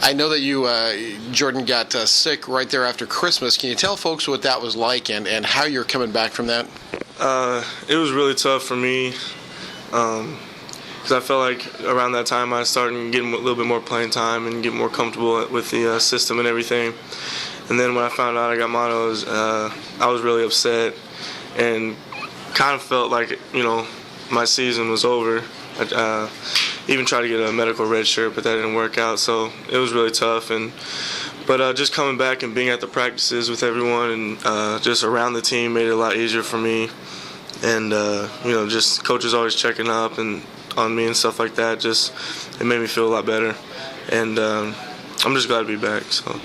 I know that you, Jordan, got sick right there after Christmas. Can you tell folks what that was like and how you're coming back from that? It was really tough for me because I felt like around that time I started getting a little bit more playing time and getting more comfortable with the system and everything. And then when I found out I got mono, I was really upset and kind of felt like, my season was over. I even tried to get a medical red shirt, but that didn't work out. So it was really tough. But just coming back and being at the practices with everyone and just around the team made it a lot easier for me. And, just coaches always checking up and on me and stuff like that. It made me feel a lot better. And I'm just glad to be back. So.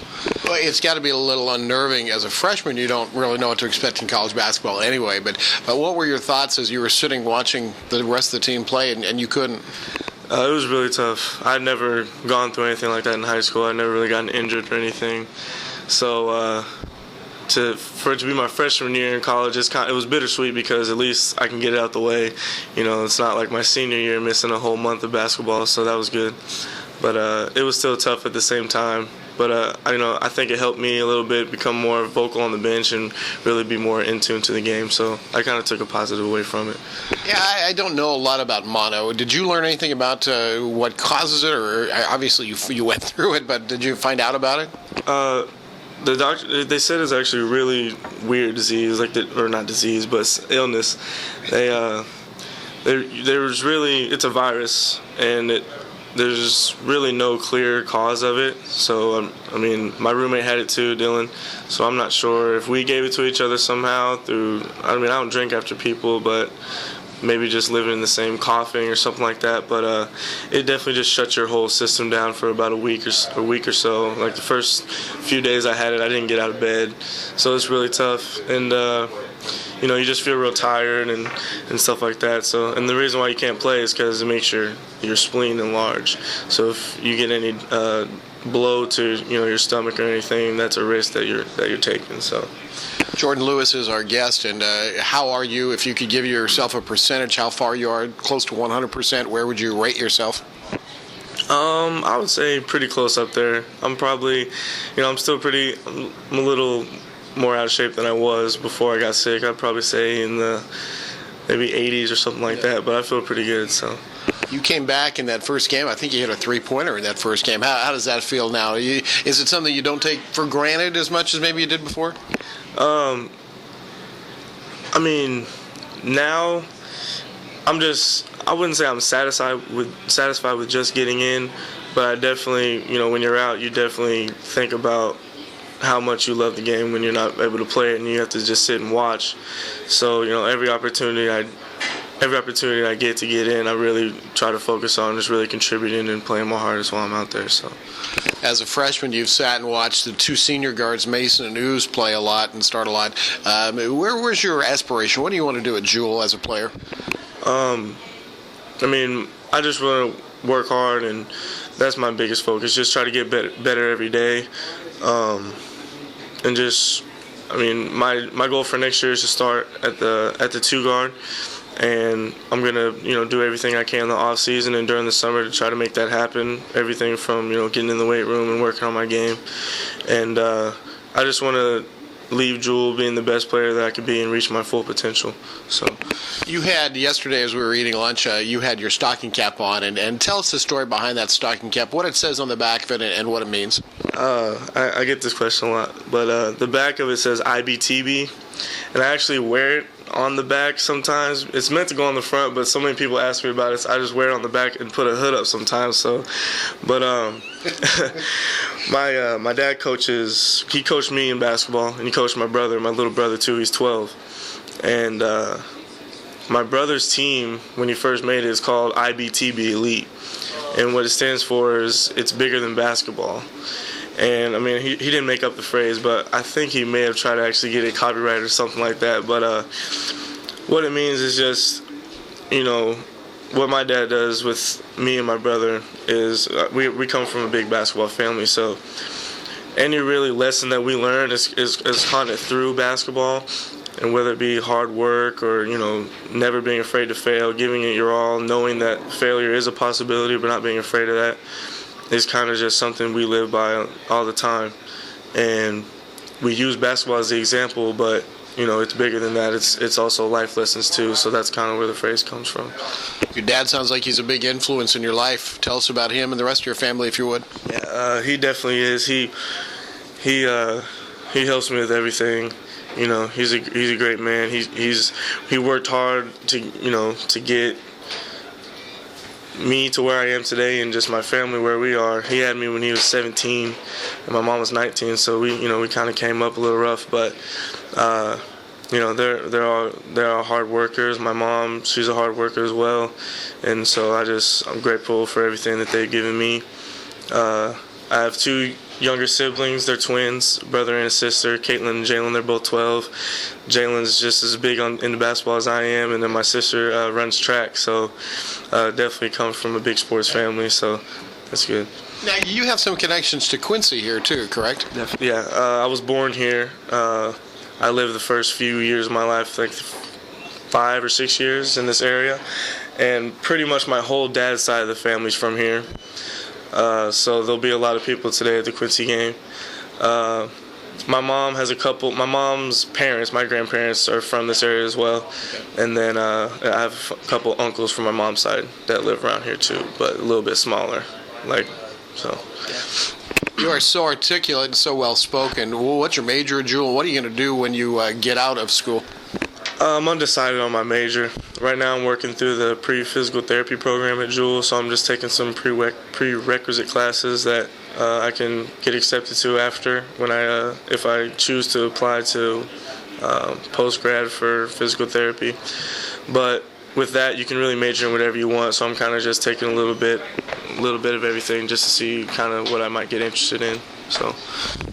Well, it's got to be a little unnerving. As a freshman, you don't really know what to expect in college basketball anyway. But what were your thoughts as you were sitting watching the rest of the team play and you couldn't? It was really tough. I'd never gone through anything like that in high school. I'd never really gotten injured or anything. So for it to be my freshman year in college, it was bittersweet because at least I can get it out the way. It's not like my senior year missing a whole month of basketball, so that was good. But it was still tough at the same time. But I think it helped me a little bit become more vocal on the bench and really be more in tune to the game. So I kind of took a positive away from it. Yeah, I don't know a lot about mono. Did you learn anything about what causes it, or obviously you went through it, but did you find out about it? The doctor, they said it's actually a really weird disease, or not disease, but illness. It's a virus, and there's really no clear cause of it. So, my roommate had it too, Dylan. So I'm not sure if we gave it to each other somehow I don't drink after people, but maybe just living in the same coughing or something like that. But it definitely just shuts your whole system down for about a week or so. Like the first few days I had it, I didn't get out of bed. So it's really tough. And, you just feel real tired and stuff like that. So, and the reason why you can't play is because it makes your spleen enlarge. So if you get any blow to your stomach or anything, that's a risk that you're taking. So. Jordan Lewis is our guest, and how are you? If you could give yourself a percentage, how far you are, close to 100%, where would you rate yourself? I would say pretty close up there. I'm probably, I'm a little more out of shape than I was before I got sick. I'd probably say in the maybe 80s or something like that, but I feel pretty good. So. You came back in that first game. I think you hit a three-pointer in that first game. How does that feel now? Is it something you don't take for granted as much as maybe you did before? Now I wouldn't say I'm satisfied with just getting in, but I definitely, when you're out, you definitely think about how much you love the game when you're not able to play it and you have to just sit and watch. So, every opportunity I get to get in, I really try to focus on just really contributing and playing my hardest while I'm out there. So. As a freshman, you've sat and watched the two senior guards, Mason and Ooze, play a lot and start a lot. Where's your aspiration? What do you want to do at Jewel as a player? I just want to work hard, and that's my biggest focus. Just try to get better every day. My goal for next year is to start at the two guard. And I'm gonna, do everything I can in the off season and during the summer to try to make that happen. Everything from, getting in the weight room and working on my game. And I just want to leave Jewel being the best player that I could be and reach my full potential. So. You had yesterday, as we were eating lunch, you had your stocking cap on, and tell us the story behind that stocking cap, what it says on the back of it, and what it means. I get this question a lot, but the back of it says IBTB, and I actually wear it on the back sometimes. It's meant to go on the front, but so many people ask me about it, so I just wear it on the back and put a hood up sometimes. So, but my dad coaches. He coached me in basketball, and he coached my little brother too. He's 12, and my brother's team, when he first made it, is called IBTB Elite, and what it stands for is it's bigger than basketball. And, he didn't make up the phrase, but I think he may have tried to actually get it copyrighted or something like that. But what it means is just, what my dad does with me and my brother is we come from a big basketball family. So any really lesson that we learn is hunted through basketball. And whether it be hard work or, never being afraid to fail, giving it your all, knowing that failure is a possibility but not being afraid of that. is kind of just something we live by all the time. And we use basketball as the example, but it's bigger than that. It's also life lessons too. So that's kind of where the phrase comes from. Your dad sounds like he's a big influence in your life. Tell us about him and the rest of your family, if you would. Yeah, he definitely is. He helps me with everything. He's a great man. He worked hard to get me to where I am today, and just my family where we are. He had me when he was 17 and my mom was 19, so we kind of came up a little rough, but they're all hard workers. My mom, she's a hard worker as well, and so I'm grateful for everything that they've given me. I have two younger siblings. They're twins, brother and a sister, Caitlin and Jalen. They're both 12. Jalen's just as big into basketball as I am, and then my sister runs track, so definitely comes from a big sports family, so that's good. Now, you have some connections to Quincy here too, correct? Yeah, I was born here. I lived the first few years of my life, like 5 or 6 years in this area, and pretty much my whole dad's side of the family's from here. So there'll be a lot of people today at the Quincy game. My mom's parents, my grandparents, are from this area as well. And then I have a couple uncles from my mom's side that live around here too, but a little bit smaller. You are so articulate and so well spoken. What's your major, Jewel? What are you going to do when you get out of school? I'm undecided on my major. Right now I'm working through the pre-physical therapy program at Jewel, so I'm just taking some prerequisite classes that I can get accepted to after if I choose to apply to post-grad for physical therapy. But with that, you can really major in whatever you want, so I'm kind of just taking a little bit of everything just to see kind of what I might get interested in. So,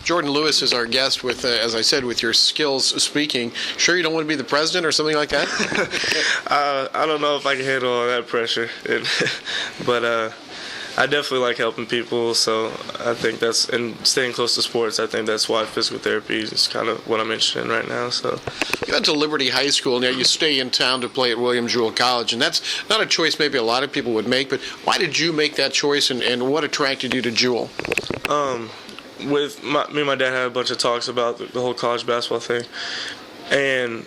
Jordan Lewis is our guest with, as I said, with your skills speaking. Sure you don't want to be the president or something like that? I don't know if I can handle all that pressure, but I definitely like helping people, so I think and staying close to sports, I think that's why physical therapy is kind of what I'm interested in right now. So, you went to Liberty High School, now you stay in town to play at William Jewell College, and that's not a choice maybe a lot of people would make, but why did you make that choice, and what attracted you to Jewell? Me and my dad had a bunch of talks about the whole college basketball thing, and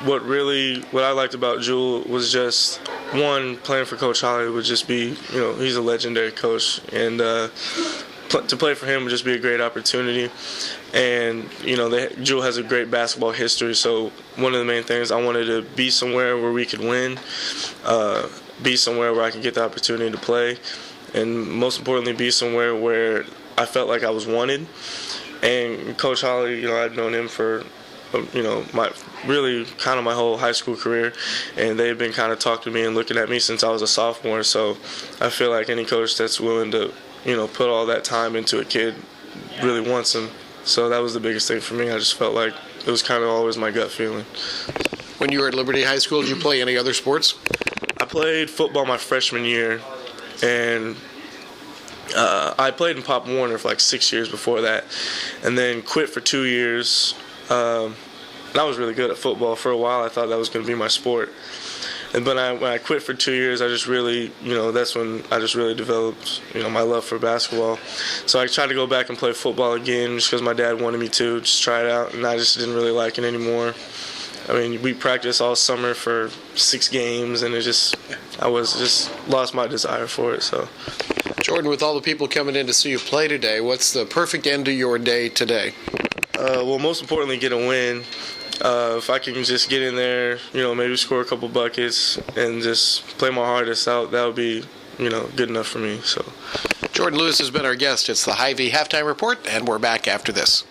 what I liked about Jewell was just, one, playing for Coach Holly would just be, he's a legendary coach, and to play for him would just be a great opportunity. And Jewell has a great basketball history, so one of the main things, I wanted to be somewhere where we could win, be somewhere where I could get the opportunity to play, and most importantly, be somewhere where I felt like I was wanted. And Coach Holly, I've known him for my whole high school career, and they've been kind of talking to me and looking at me since I was a sophomore. So I feel like any coach that's willing to put all that time into a kid really wants him. So that was the biggest thing for me. I just felt like it was kind of always my gut feeling. When you were at Liberty High School, did you play any other sports? I played football my freshman year, and I played in Pop Warner for like 6 years before that, and then quit for 2 years. And I was really good at football for a while. I thought that was going to be my sport. And when I quit for 2 years, I just really, that's when I just really developed, my love for basketball. So I tried to go back and play football again just because my dad wanted me to, just try it out, and I just didn't really like it anymore. I mean, we practiced all summer for 6 games, and I lost my desire for it. So, Jordan, with all the people coming in to see you play today, what's the perfect end to your day today? Well, most importantly, get a win. If I can just get in there, maybe score a couple buckets and just play my hardest out, that would be, good enough for me. So, Jordan Lewis has been our guest. It's the HyVee Halftime Report, and we're back after this.